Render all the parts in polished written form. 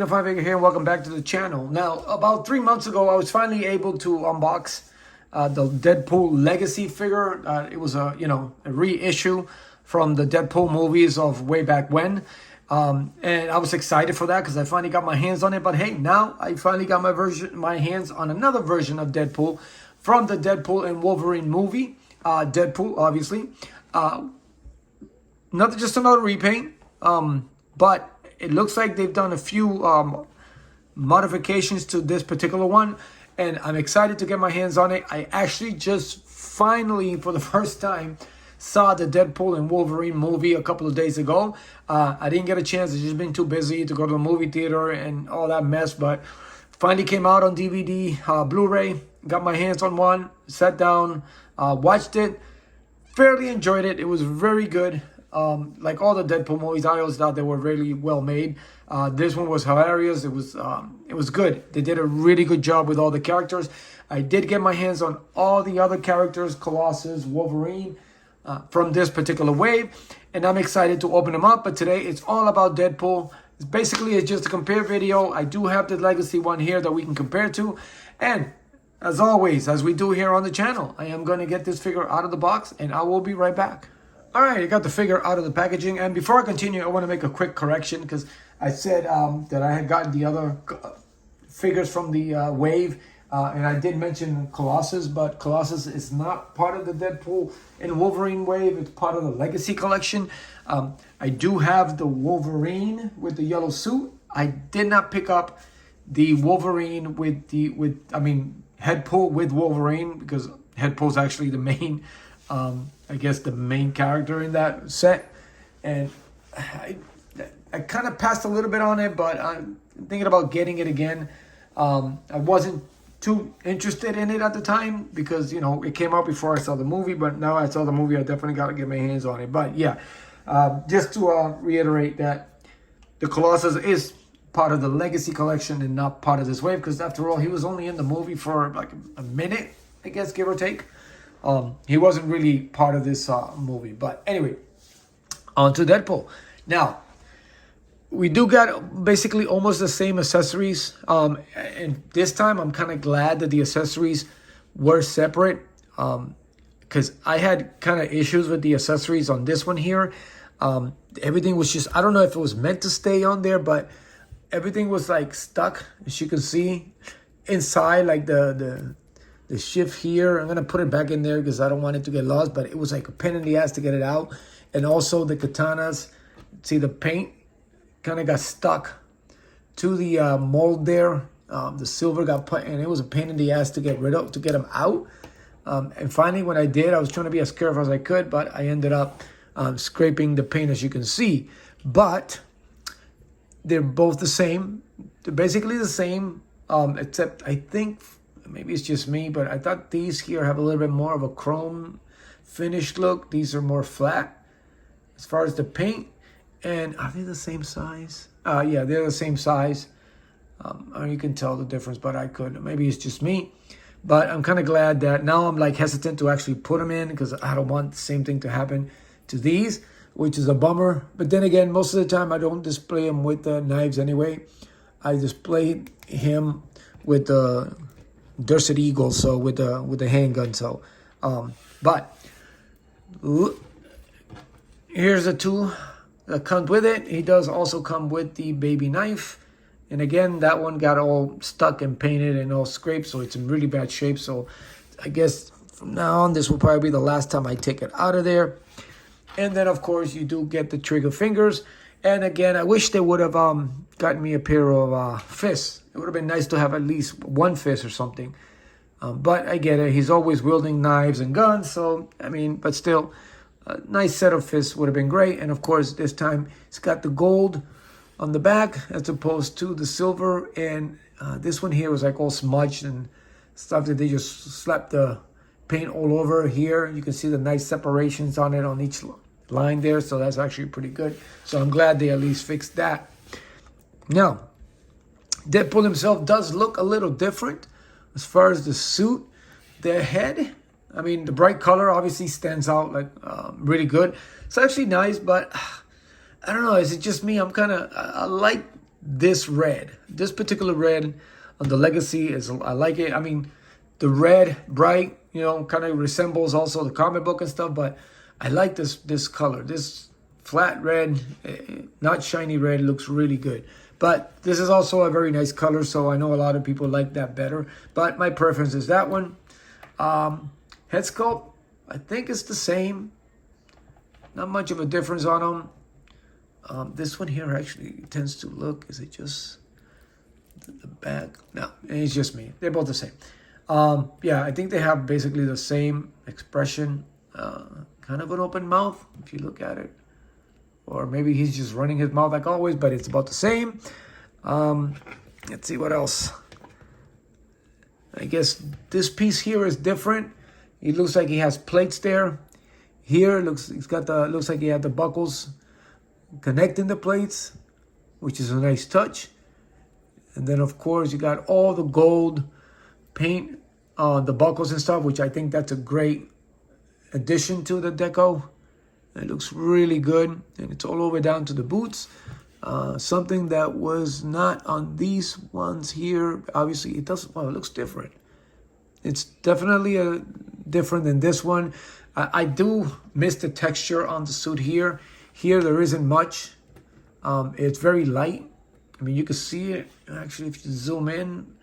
Five Figure here, and welcome back to the channel. Now, about 3 months ago, I was finally able to unbox the Deadpool Legacy figure. It was a reissue from the Deadpool movies of way back when, and I was excited for that because I finally got my hands on it. But hey, now I finally got my hands on another version of Deadpool from the Deadpool and Wolverine movie. Deadpool, obviously, not just another repaint, but it looks like they've done a few modifications to this particular one, and I'm excited to get my hands on it. I actually just finally, for the first time, saw the Deadpool and Wolverine movie a couple of days ago. I didn't get a chance. I've just been too busy to go to the movie theater and all that mess, but finally came out on DVD, Blu-ray, got my hands on one, sat down, watched it, fairly enjoyed it. It was very good. Like all the Deadpool movies, I always thought they were really well made. This one was hilarious. It was good. They did a really good job with all the characters. I did get my hands on all the other characters, Colossus, Wolverine, from this particular wave, and I'm excited to open them up. But today it's all about Deadpool. It's just a compare video. I do have the Legacy one here that we can compare to, and as always, as we do here on the channel, I am going to get this figure out of the box, and I will be right back. All right, I got the figure out of the packaging, and before I continue, I want to make a quick correction because I said that I had gotten the other figures from the wave, and I did mention Colossus, but Colossus is not part of the Deadpool and Wolverine wave. It's part of the Legacy collection. I do have the Wolverine with the yellow suit. I did not pick up the Wolverine with Deadpool with Wolverine, because Deadpool's actually the main I guess the main character in that set, and I kind of passed a little bit on it, but I'm thinking about getting it again. I wasn't too interested in it at the time because, you know, it came out before I saw the movie, but now I saw the movie, I definitely got to get my hands on it. But yeah, just to reiterate that the Colossus is part of the Legacy collection and not part of this wave, because after all, he was only in the movie for like a minute, I guess, give or take. He wasn't really part of this movie. But anyway, on to Deadpool. Now, we do got basically almost the same accessories. And this time, I'm kind of glad that the accessories were separate. Because I had kind of issues with the accessories on this one here. Everything was just, I don't know if it was meant to stay on there, but everything was like stuck, as you can see, inside, like the shift here. I'm going to put it back in there because I don't want it to get lost, but it was like a pain in the ass to get it out. And also the katanas, see the paint kind of got stuck to the mold there. The silver got put, and it was a pain in the ass to get rid of, to get them out. And finally, when I did, I was trying to be as careful as I could, but I ended up scraping the paint, as you can see. But they're both the same. They're basically the same, except I think, maybe it's just me, but I thought these here have a little bit more of a chrome finished look. These are more flat as far as the paint. And are they the same size? Yeah, they're the same size. You can tell the difference, but I could. Maybe it's just me. But I'm kind of glad that now I'm like hesitant to actually put them in because I don't want the same thing to happen to these, which is a bummer. But then again, most of the time I don't display him with the knives anyway. I display him with the Desert Eagle, so with the handgun. So, but here's the tool that comes with it. He does also come with the baby knife, and again, that one got all stuck and painted and all scraped, so it's in really bad shape. So, I guess from now on, this will probably be the last time I take it out of there. And then, of course, you do get the trigger fingers. And again, I wish they would have gotten me a pair of fists. It would have been nice to have at least one fist or something. But I get it. He's always wielding knives and guns. So, I mean, but still, a nice set of fists would have been great. And, of course, this time it's got the gold on the back as opposed to the silver. And this one here was like all smudged and stuff that they just slapped the paint all over here. You can see the nice separations on it on each line there. So that's actually pretty good. So I'm glad they at least fixed that. Now, Deadpool himself does look a little different as far as the suit, the head. I mean, the bright color obviously stands out like really good. It's actually nice, but I don't know. Is it just me? I like this red. This particular red on the Legacy is, I like it. I mean, the red, bright, you know, kind of resembles also the comic book and stuff, but I like this color. This flat red, not shiny red, looks really good. But this is also a very nice color, so I know a lot of people like that better. But my preference is that one. Head sculpt, I think it's the same. Not much of a difference on them. This one here actually tends to look, is it just the back? No, it's just me. They're both the same. Yeah, I think they have basically the same expression. Kind of an open mouth, if you look at it. Or maybe he's just running his mouth like always, but it's about the same. Let's see what else. I guess this piece here is different. It looks like he has plates there. Here looks like he had the buckles connecting the plates, which is a nice touch. And then of course you got all the gold paint on the buckles and stuff, which I think that's a great addition to the deco. It looks really good, and it's all over down to the boots. Something that was not on these ones here. Obviously, it doesn't. Well, it looks different. It's definitely different than this one. I do miss the texture on the suit here. Here, there isn't much. It's very light. I mean, you can see it actually if you zoom in.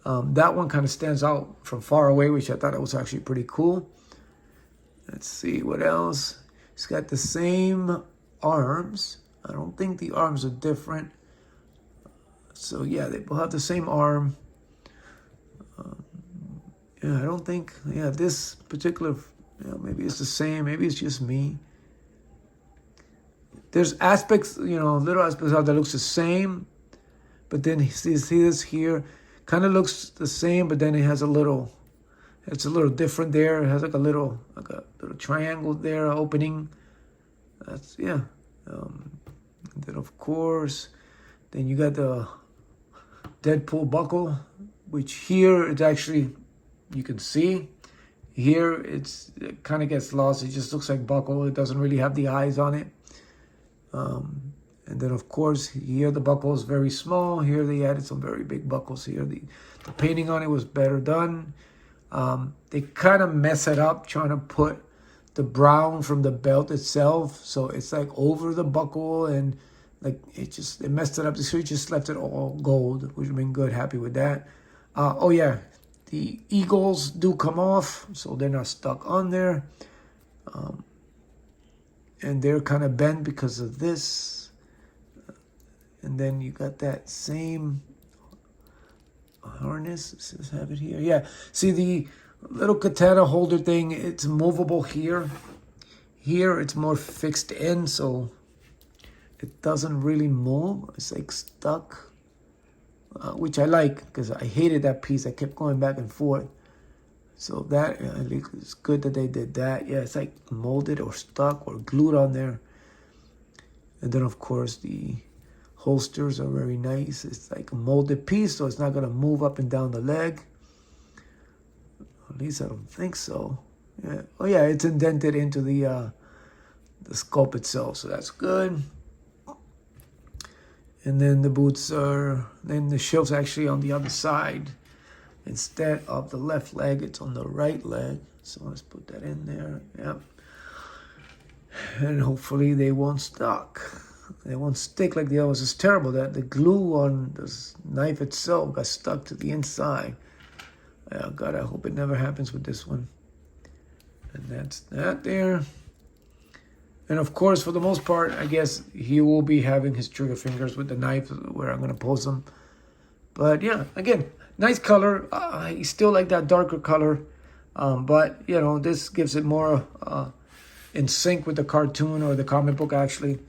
That one kind of stands out from far away, which I thought it was actually pretty cool. Let's see what else. It's got the same arms. I don't think the arms are different. So yeah, they both have the same arm. Yeah, I don't think, yeah, this particular, maybe it's the same. Maybe it's just me. There's aspects, little aspects of that looks the same. But then you see this here, kind of looks the same, but then it has it's a little different there. It has like a little triangle there, opening. That's, yeah. Then of course, then you got the Deadpool buckle, which here it's actually, you can see. Here it kind of gets lost. It just looks like buckle. It doesn't really have the eyes on it. And then of course here the buckle is very small. Here they added some very big buckles here. The painting on it was better done. They kind of mess it up trying to put the brown from the belt itself, so it's like over the buckle, and like it messed it up. So it just left it all gold, which would have been good. Happy with that. Oh yeah, the eagles do come off, so they're not stuck on there. And they're kind of bent because of this. And then you got that same harness. Let's have it here. Yeah, see the little katana holder thing, it's movable here. Here it's more fixed in, so it doesn't really move. It's like stuck, which I like because I hated that piece. I kept going back and forth. So that, I think it's good that they did that. Yeah, it's like molded or stuck or glued on there. And then of course the holsters are very nice. It's like a molded piece, so it's not gonna move up and down the leg. At least I don't think so. Yeah. Oh yeah, it's indented into the sculpt itself, so that's good. And then the boots then the shelf's actually on the other side. Instead of the left leg, it's on the right leg. So let's put that in there. Yep. And hopefully they won't stuck. They won't stick like the others. It's terrible that the glue on this knife itself got stuck to the inside. Oh God, I hope it never happens with this one. And that's that there. And of course, for the most part, I guess he will be having his trigger fingers with the knife where I'm going to pose them. But yeah, again, nice color. I still like that darker color. But, this gives it more in sync with the cartoon or the comic book, actually.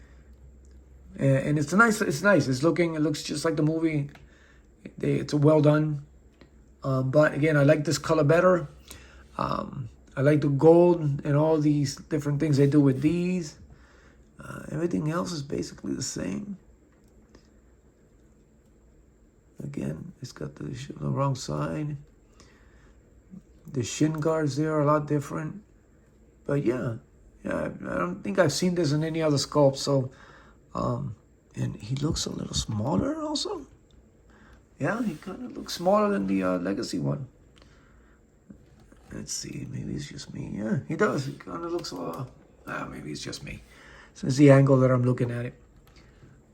And it's nice. It looks just like the movie. It's well done. But again, I like this color better. I like the gold and all these different things they do with these. Everything else is basically the same. Again, it's got the wrong side. The shin guards there are a lot different. But yeah, I don't think I've seen this in any other sculpt. So And he looks a little smaller also. Yeah, he kind of looks smaller than the Legacy one. Let's see, maybe it's just me. Yeah, he does. He kind of looks, maybe it's just me. So it's the angle that I'm looking at it.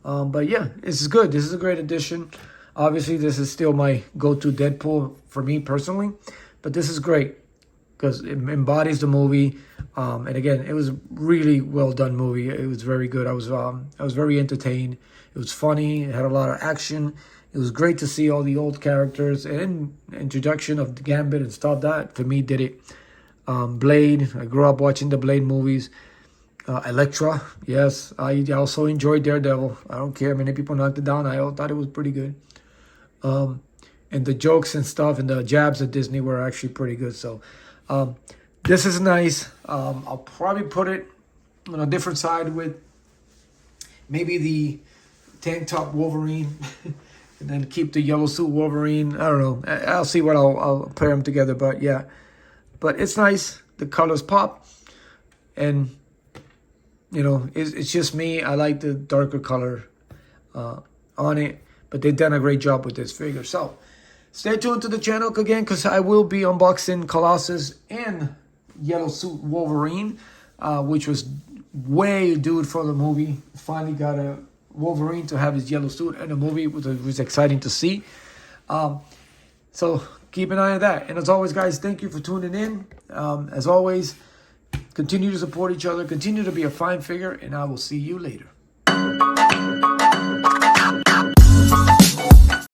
But yeah, this is good. This is a great addition. Obviously, this is still my go-to Deadpool for me personally. But this is great because it embodies the movie. And again, it was a really well done movie. It was very good. I was very entertained. It was funny. It had a lot of action. It was great to see all the old characters and introduction of the Gambit and stuff. That for me did it. Blade. I grew up watching the Blade movies. Elektra. Yes, I also enjoyed Daredevil. I don't care. Many people knocked it down. I thought it was pretty good. And the jokes and stuff and the jabs at Disney were actually pretty good. So this is nice. I'll probably put it on a different side with maybe the tank top Wolverine. And then keep the yellow suit Wolverine. I don't know. I'll see what I'll pair them together. But yeah. But it's nice. The colors pop. And, you know, it's just me. I like the darker color on it. But they've done a great job with this figure. So, stay tuned to the channel again. Because I will be unboxing Colossus and yellow suit Wolverine. Which was way due for the movie. Finally got a Wolverine to have his yellow suit in the movie, which was exciting to see. So keep an eye on that. And as always, guys, thank you for tuning in. As always, continue to support each other. Continue to be a fine figure. And I will see you later.